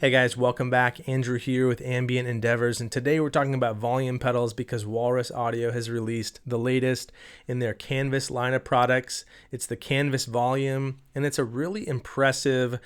Hey guys, welcome back. Andrew here with Ambient Endeavors, and today we're talking about volume pedals because Walrus Audio has released the latest in their Canvas line of products. It's the Canvas Volume, and it's a really impressive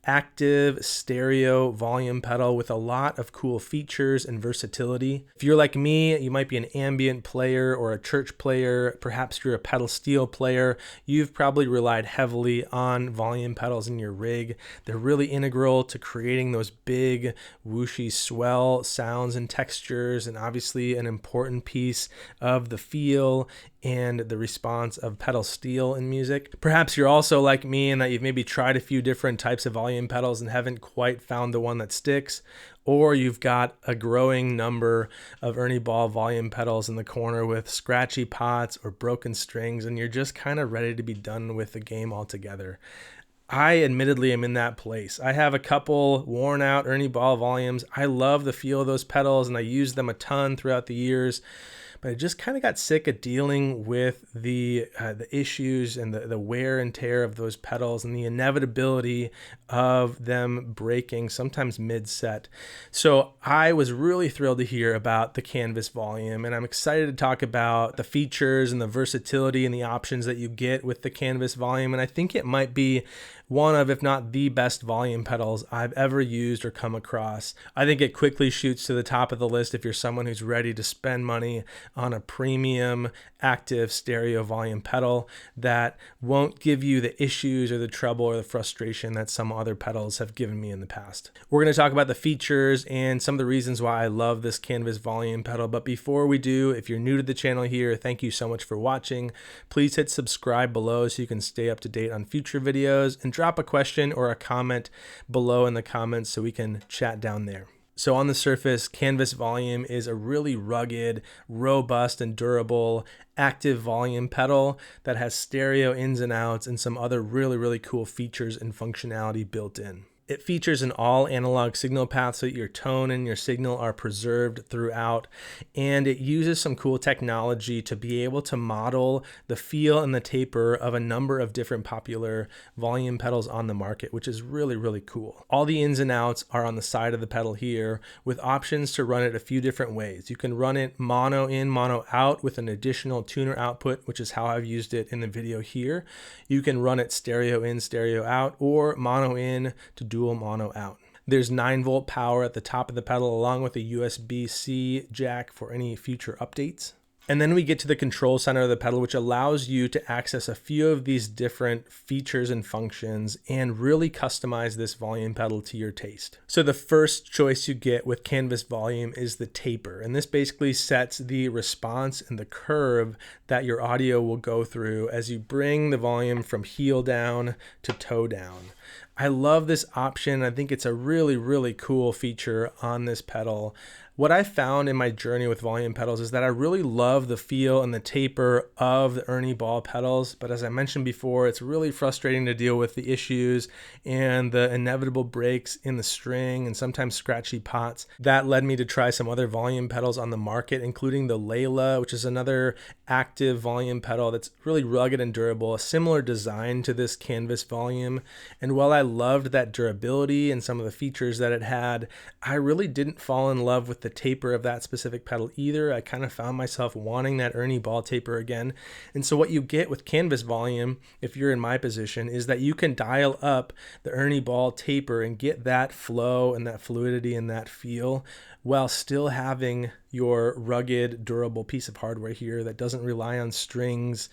active stereo volume pedal with a lot of cool features and versatility. If you're like me, you might be an ambient player or a church player, perhaps you're a pedal steel player, you've probably relied heavily on volume pedals in your rig. They're really integral to creating those big whooshy swell sounds and textures, and obviously an important piece of the feel and the response of pedal steel in music. Perhaps you're also like me in that you've maybe tried a few different types of volume pedals and haven't quite found the one that sticks, or you've got a growing number of Ernie Ball volume pedals in the corner with scratchy pots or broken strings, and you're just kind of ready to be done with the game altogether. I admittedly am in that place. I have a couple worn out Ernie Ball volumes. I love the feel of those pedals and I use them a ton throughout the years. But I just kind of got sick of dealing with the issues and the wear and tear of those pedals and the inevitability of them breaking sometimes mid-set. So I was really thrilled to hear about the Canvas Volume, and I'm excited to talk about the features and the versatility and the options that you get with the Canvas Volume. And I think it might be one of, if not the best volume pedals I've ever used or come across. I think it quickly shoots to the top of the list if you're someone who's ready to spend money on a premium active stereo volume pedal that won't give you the issues or the trouble or the frustration that some other pedals have given me in the past. We're going to talk about the features and some of the reasons why I love this Canvas volume pedal. But before we do, if you're new to the channel here, thank you so much for watching. Please hit subscribe below so you can stay up to date on future videos, and drop a question or a comment below in the comments so we can chat down there. So on the surface, Canvas Volume is a really rugged, robust, and durable active volume pedal that has stereo ins and outs and some other really cool features and functionality built in. It features an all analog signal path so that your tone and your signal are preserved throughout, and it uses some cool technology to be able to model the feel and the taper of a number of different popular volume pedals on the market, which is really cool. All the ins and outs are on the side of the pedal here with options to run it a few different ways. You can run it mono in, mono out with an additional tuner output, which is how I've used it in the video here. You can run it stereo in, stereo out, or mono in to dual mono out. There's 9-volt power at the top of the pedal along with a USB-C jack for any future updates. And then we get to the control center of the pedal, which allows you to access a few of these different features and functions and really customize this volume pedal to your taste. So the first choice you get with Canvas Volume is the taper. And this basically sets the response and the curve that your audio will go through as you bring the volume from heel down to toe down. I love this option. I think it's a really cool feature on this pedal. What I found in my journey with volume pedals is that I really love the feel and the taper of the Ernie Ball pedals, but as I mentioned before, it's really frustrating to deal with the issues and the inevitable breaks in the string and sometimes scratchy pots. That led me to try some other volume pedals on the market, including the Layla, which is another active volume pedal that's really rugged and durable, a similar design to this Canvas Volume. And while I loved that durability and some of the features that it had, I really didn't fall in love with the taper of that specific pedal either. I kind of found myself wanting that Ernie Ball taper again. And so what you get with Canvas Volume, if you're in my position, is that you can dial up the Ernie Ball taper and get that flow and that fluidity and that feel while still having your rugged, durable piece of hardware here that doesn't rely on strings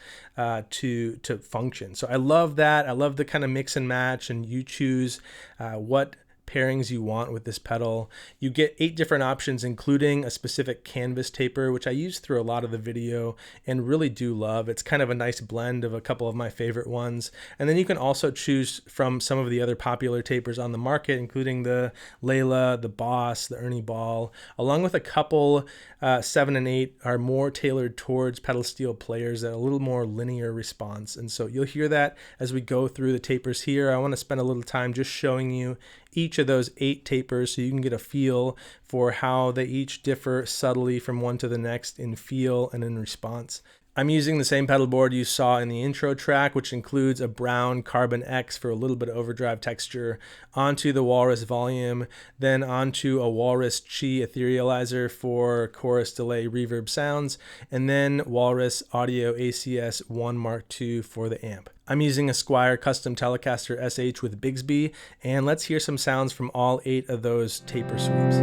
to function. So I love that. I love the kind of mix and match, and you choose what pairings you want with this pedal. You get 8 different options, including a specific canvas taper, which I use through a lot of the video and really do love. It's kind of a nice blend of a couple of my favorite ones. And then you can also choose from some of the other popular tapers on the market, including the Layla, the Boss, the Ernie Ball, along with a couple 7 and 8 are more tailored towards pedal steel players that are a little more linear response. And so you'll hear that as we go through the tapers here. I want to spend a little time just showing you each of those 8 tapers so you can get a feel for how they each differ subtly from one to the next in feel and in response. I'm using the same pedal board you saw in the intro track, which includes a brown Carbon X for a little bit of overdrive texture, onto the Walrus Volume, then onto a Walrus Chi etherealizer for chorus delay reverb sounds, and then Walrus Audio ACS 1 Mark II for the amp. I'm using a Squier Custom Telecaster SH with Bigsby, and let's hear some sounds from all 8 of those taper sweeps.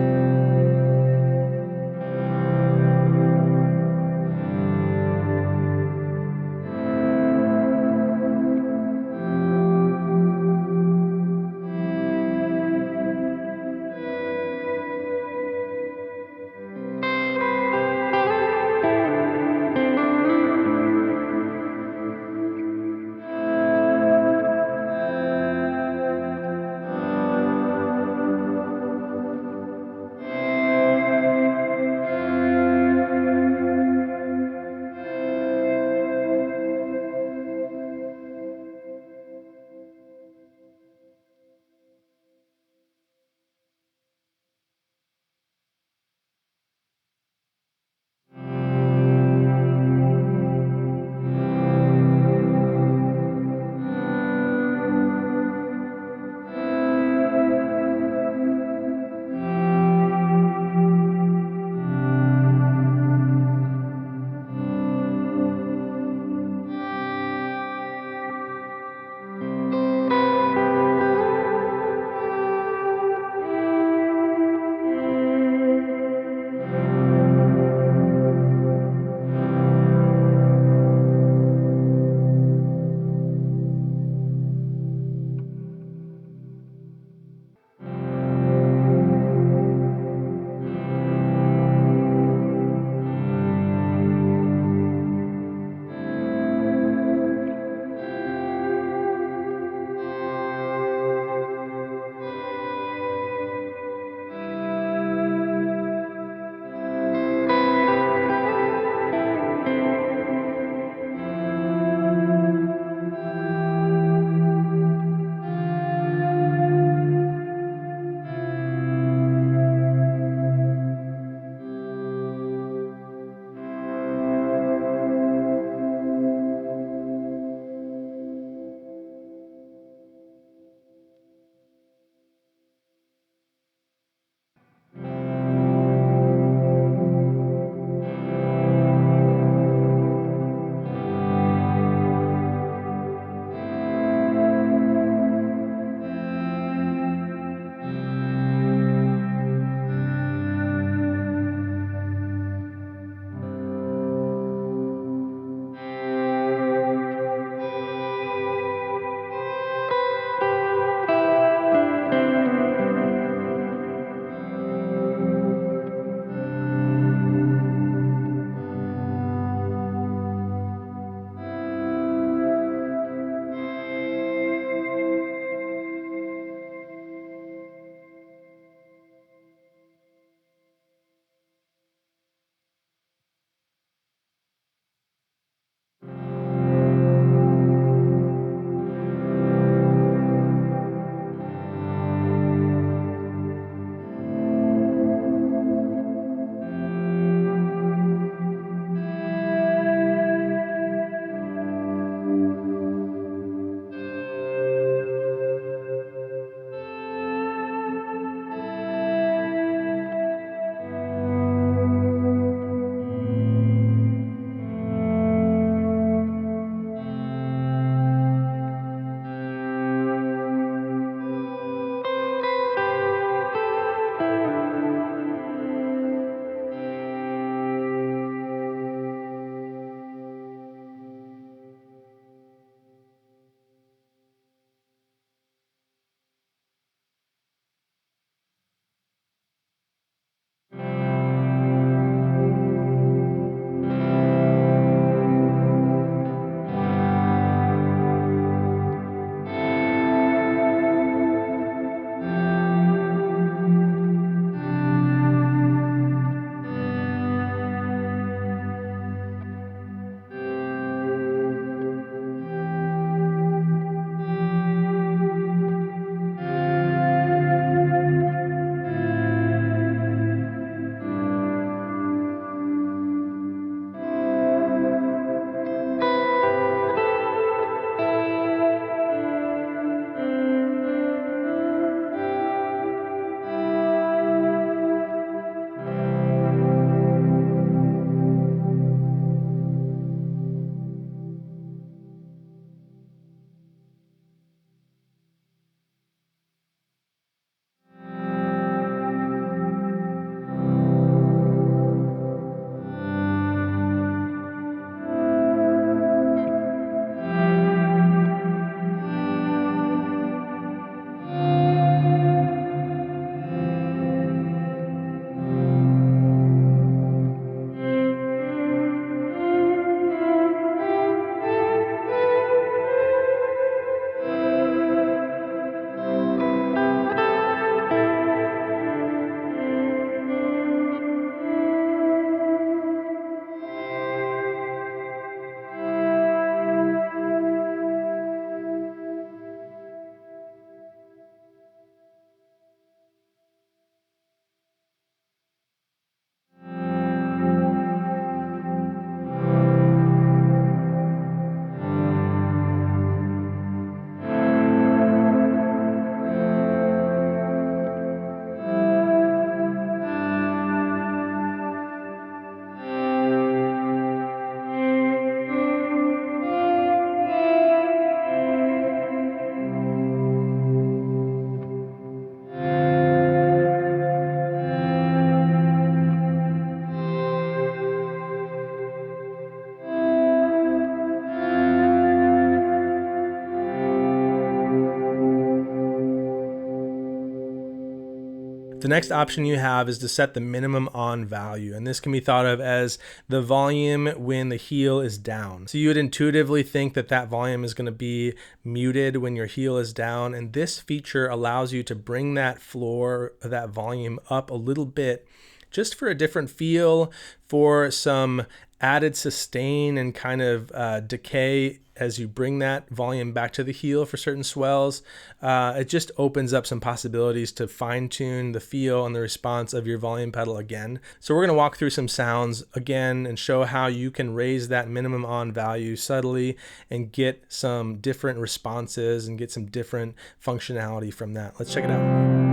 The next option you have is to set the minimum on value, and this can be thought of as the volume when the heel is down. So you would intuitively think that that volume is going to be muted when your heel is down, and this feature allows you to bring that floor, that volume up a little bit just for a different feel, for some added sustain and kind of decay as you bring that volume back to the heel for certain swells. It just opens up some possibilities to fine tune the feel and the response of your volume pedal again. So we're going to walk through some sounds again and show how you can raise that minimum on value subtly and get some different responses and get some different functionality from that. Let's check it out.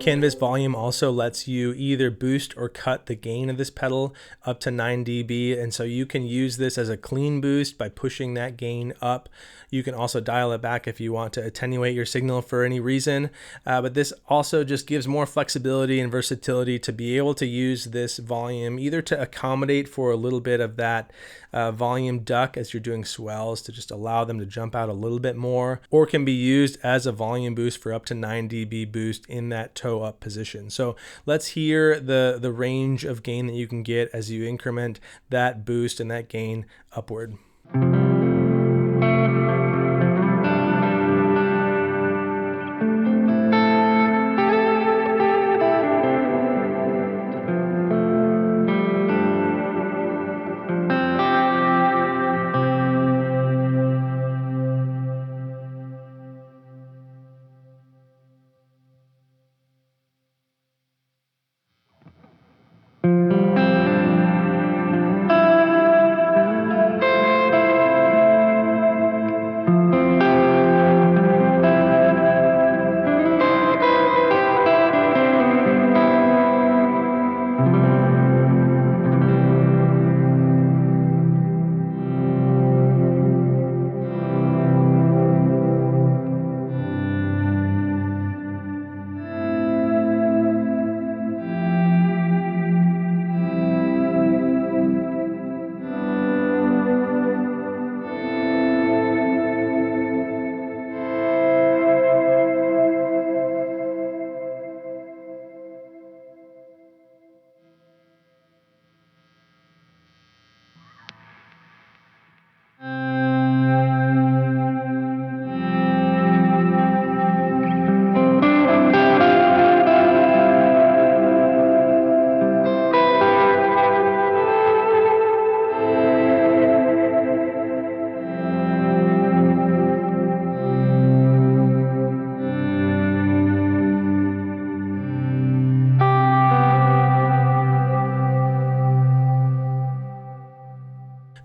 Canvas Volume also lets you either boost or cut the gain of this pedal up to 9 dB, and so you can use this as a clean boost by pushing that gain up. You can also dial it back if you want to attenuate your signal for any reason, but this also just gives more flexibility and versatility to be able to use this volume either to accommodate for a little bit of that volume duck as you're doing swells to just allow them to jump out a little bit more, or can be used as a volume boost for up to 9 dB boost in that toe up position. So let's hear the range of gain that you can get as you increment that boost and that gain upward.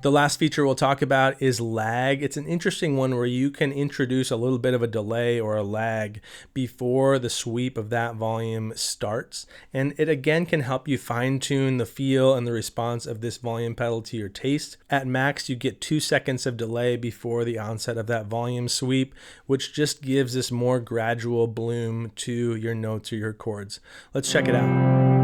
The last feature we'll talk about is lag. It's an interesting one where you can introduce a little bit of a delay or a lag before the sweep of that volume starts. And it again can help you fine tune the feel and the response of this volume pedal to your taste. At max, you get 2 seconds of delay before the onset of that volume sweep, which just gives this more gradual bloom to your notes or your chords. Let's check it out.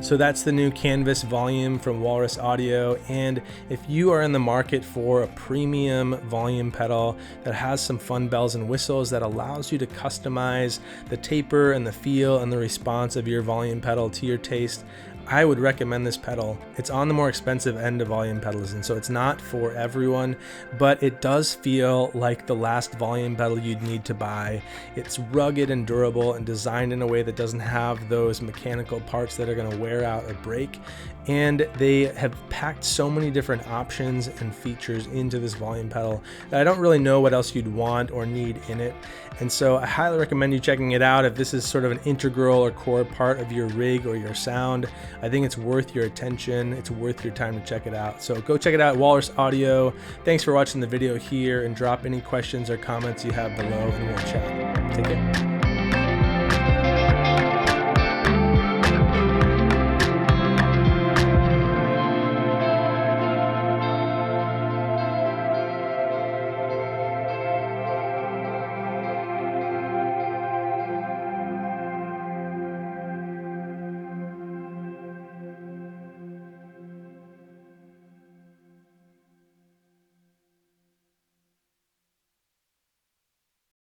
So that's the new Canvas Volume from Walrus Audio, and if you are in the market for a premium volume pedal that has some fun bells and whistles that allows you to customize the taper and the feel and the response of your volume pedal to your taste, I would recommend this pedal. It's on the more expensive end of volume pedals, and so it's not for everyone, but it does feel like the last volume pedal you'd need to buy. It's rugged and durable and designed in a way that doesn't have those mechanical parts that are going to wear out or break. And they have packed so many different options and features into this volume pedal that I don't really know what else you'd want or need in it. And so I highly recommend you checking it out if this is sort of an integral or core part of your rig or your sound. I think it's worth your attention. It's worth your time to check it out. So go check it out, Walrus Audio. Thanks for watching the video here, and drop any questions or comments you have below and we'll chat. Take care.